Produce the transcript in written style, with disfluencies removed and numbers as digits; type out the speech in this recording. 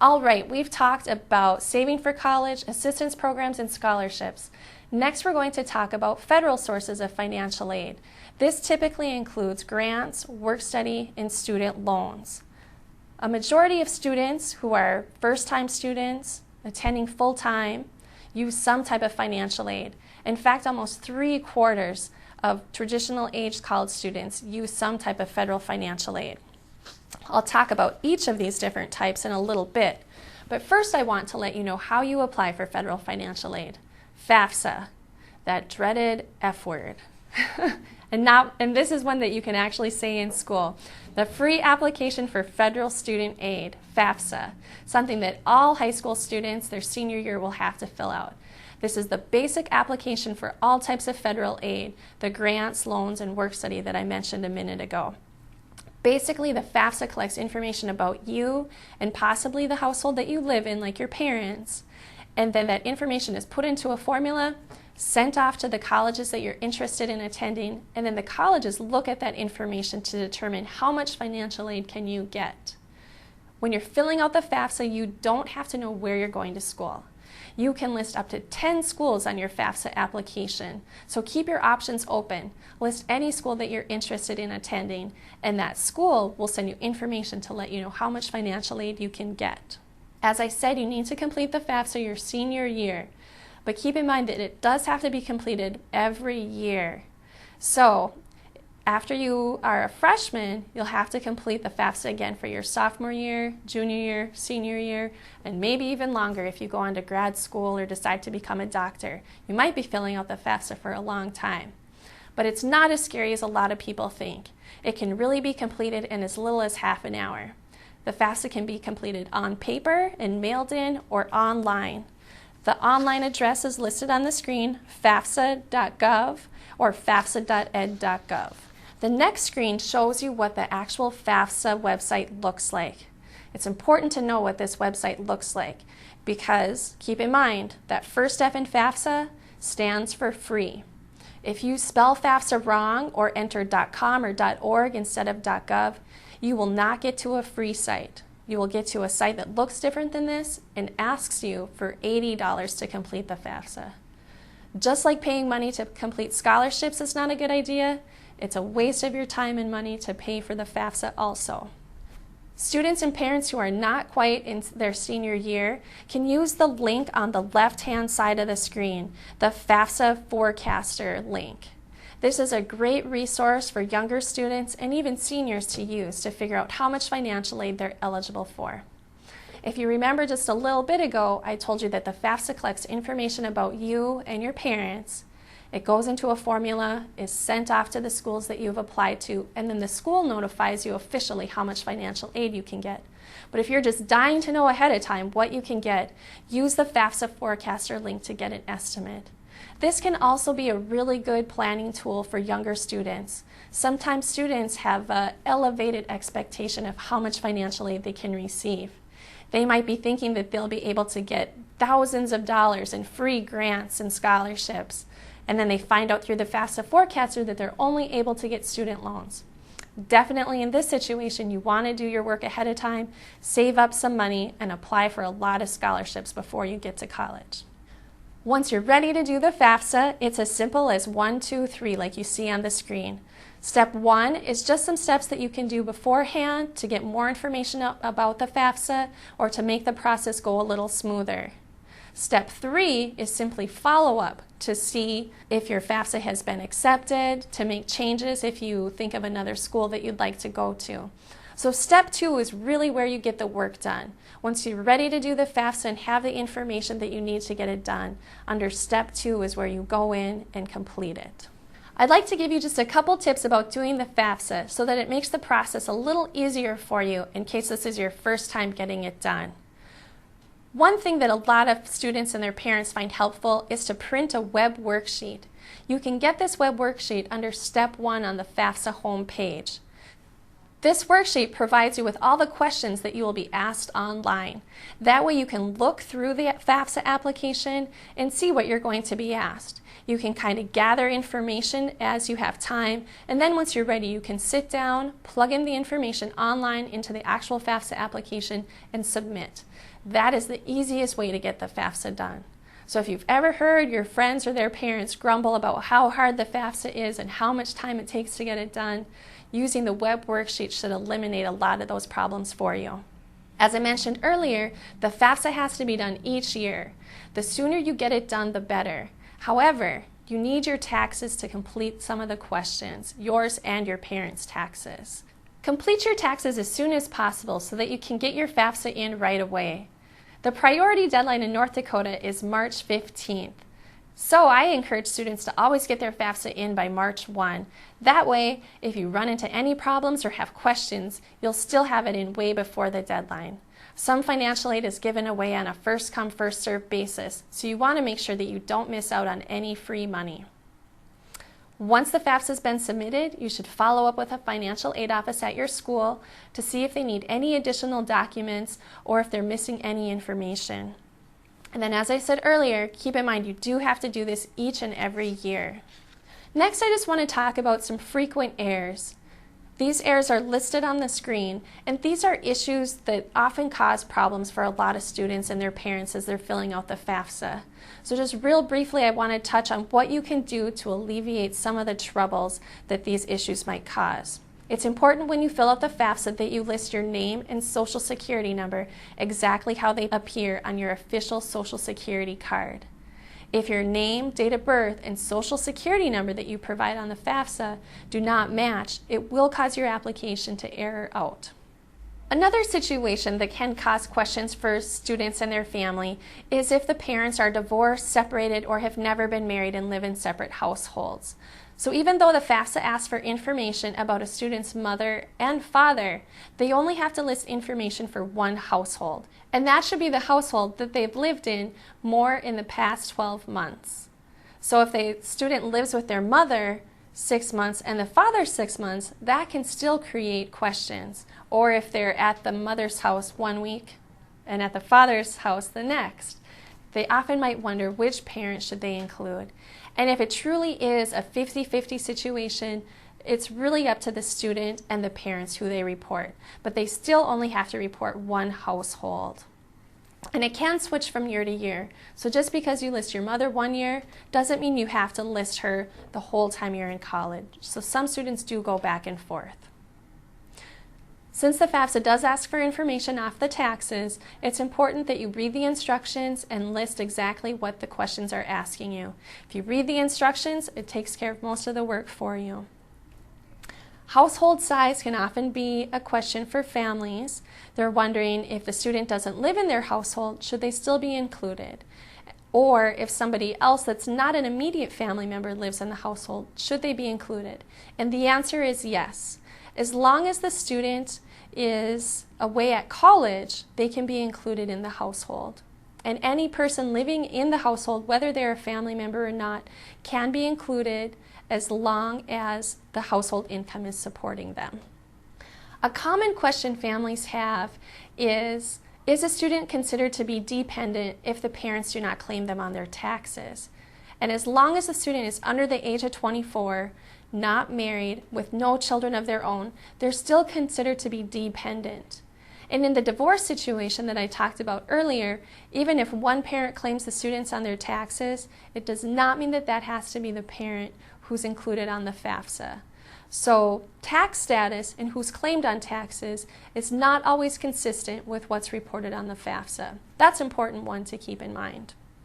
All right, we've talked about saving for college, assistance programs, and scholarships. Next, we're going to talk about federal sources of financial aid. This typically includes grants, work-study, and student loans. A majority of students who are first-time students, attending full-time, use some type of financial aid. In fact, almost 3/4 of traditional aged college students use some type of federal financial aid. I'll talk about each of these different types in a little bit, but first I want to let you know how you apply for federal financial aid. FAFSA, that dreaded F word. And this is one that you can actually say in school. The free application for federal student aid, FAFSA, something that all high school students their senior year will have to fill out. This is the basic application for all types of federal aid, the grants, loans, and work study that I mentioned a minute ago. Basically, the FAFSA collects information about you and possibly the household that you live in, like your parents, and then that information is put into a formula, sent off to the colleges that you're interested in attending, and then the colleges look at that information to determine how much financial aid can you get. When you're filling out the FAFSA, you don't have to know where you're going to school. You can list up to 10 schools on your FAFSA application, so keep your options open. List any school that you're interested in attending, and that school will send you information to let you know how much financial aid you can get. As I said, you need to complete the FAFSA your senior year, but keep in mind that it does have to be completed every year. So after you are a freshman, you'll have to complete the FAFSA again for your sophomore year, junior year, senior year, and maybe even longer if you go on to grad school or decide to become a doctor. You might be filling out the FAFSA for a long time. But it's not as scary as a lot of people think. It can really be completed in as little as half an hour. The FAFSA can be completed on paper and mailed in or online. The online address is listed on the screen, fafsa.gov or fafsa.ed.gov. The next screen shows you what the actual FAFSA website looks like. It's important to know what this website looks like because keep in mind that first F in FAFSA stands for free. If you spell FAFSA wrong or enter .com or .org instead of .gov, you will not get to a free site. You will get to a site that looks different than this and asks you for $80 to complete the FAFSA. Just like paying money to complete scholarships is not a good idea, it's a waste of your time and money to pay for the FAFSA also. Students and parents who are not quite in their senior year can use the link on the left-hand side of the screen, the FAFSA Forecaster link. This is a great resource for younger students and even seniors to use to figure out how much financial aid they're eligible for. If you remember just a little bit ago, I told you that the FAFSA collects information about you and your parents. It goes into a formula, is sent off to the schools that you've applied to, and then the school notifies you officially how much financial aid you can get. But if you're just dying to know ahead of time what you can get, use the FAFSA Forecaster link to get an estimate. This can also be a really good planning tool for younger students. Sometimes students have an elevated expectation of how much financial aid they can receive. They might be thinking that they'll be able to get thousands of dollars in free grants and scholarships. And then they find out through the FAFSA Forecaster that they're only able to get student loans. Definitely in this situation, you want to do your work ahead of time, save up some money, and apply for a lot of scholarships before you get to college. Once you're ready to do the FAFSA, it's as simple as 1, 2, 3 like you see on the screen. Step 1 is just some steps that you can do beforehand to get more information about the FAFSA or to make the process go a little smoother. Step 3 is simply follow up to see if your FAFSA has been accepted, to make changes if you think of another school that you'd like to go to. So step 2 is really where you get the work done. Once you're ready to do the FAFSA and have the information that you need to get it done, under step 2 is where you go in and complete it. I'd like to give you just a couple tips about doing the FAFSA so that it makes the process a little easier for you in case this is your first time getting it done. One thing that a lot of students and their parents find helpful is to print a web worksheet. You can get this web worksheet under step 1 on the FAFSA home page. This worksheet provides you with all the questions that you will be asked online. That way you can look through the FAFSA application and see what you're going to be asked. You can kind of gather information as you have time, and then once you're ready, you can sit down, plug in the information online into the actual FAFSA application, and submit. That is the easiest way to get the FAFSA done. So if you've ever heard your friends or their parents grumble about how hard the FAFSA is and how much time it takes to get it done, using the web worksheet should eliminate a lot of those problems for you. As I mentioned earlier, the FAFSA has to be done each year. The sooner you get it done, the better. However, you need your taxes to complete some of the questions, yours and your parents' taxes. Complete your taxes as soon as possible so that you can get your FAFSA in right away. The priority deadline in North Dakota is March 15th. So I encourage students to always get their FAFSA in by March 1. That way, if you run into any problems or have questions, you'll still have it in way before the deadline. Some financial aid is given away on a first-come, first-served basis, so you want to make sure that you don't miss out on any free money. Once the FAFSA has been submitted, you should follow up with a financial aid office at your school to see if they need any additional documents or if they're missing any information. And then, as I said earlier, keep in mind you do have to do this each and every year. Next, I just want to talk about some frequent errors. These errors are listed on the screen, and these are issues that often cause problems for a lot of students and their parents as they're filling out the FAFSA. So just real briefly, I want to touch on what you can do to alleviate some of the troubles that these issues might cause. It's important when you fill out the FAFSA that you list your name and social security number exactly how they appear on your official social security card. If your name, date of birth, and social security number that you provide on the FAFSA do not match, it will cause your application to error out. Another situation that can cause questions for students and their family is if the parents are divorced, separated, or have never been married and live in separate households. So even though the FAFSA asks for information about a student's mother and father, they only have to list information for one household. And that should be the household that they've lived in more in the past 12 months. So if the student lives with their mother 6 months and the father 6 months, that can still create questions. Or if they're at the mother's house 1 week and at the father's house the next, they often might wonder which parent should they include. And if it truly is a 50-50 situation, it's really up to the student and the parents who they report. But they still only have to report one household. And it can switch from year to year. So just because you list your mother 1 year doesn't mean you have to list her the whole time you're in college. So some students do go back and forth. Since the FAFSA does ask for information off the taxes, it's important that you read the instructions and list exactly what the questions are asking you. If you read the instructions, it takes care of most of the work for you. Household size can often be a question for families. They're wondering if the student doesn't live in their household, should they still be included? Or if somebody else that's not an immediate family member lives in the household, should they be included? And the answer is yes. As long as the student is away at college, they can be included in the household. And any person living in the household, whether they're a family member or not, can be included as long as the household income is supporting them. A common question families have is a student considered to be dependent if the parents do not claim them on their taxes? And as long as the student is under the age of 24, not married, with no children of their own, they're still considered to be dependent. And in the divorce situation that I talked about earlier, even if one parent claims the students on their taxes, it does not mean that that has to be the parent who's included on the FAFSA. So tax status and who's claimed on taxes is not always consistent with what's reported on the FAFSA. That's an important one to keep in mind.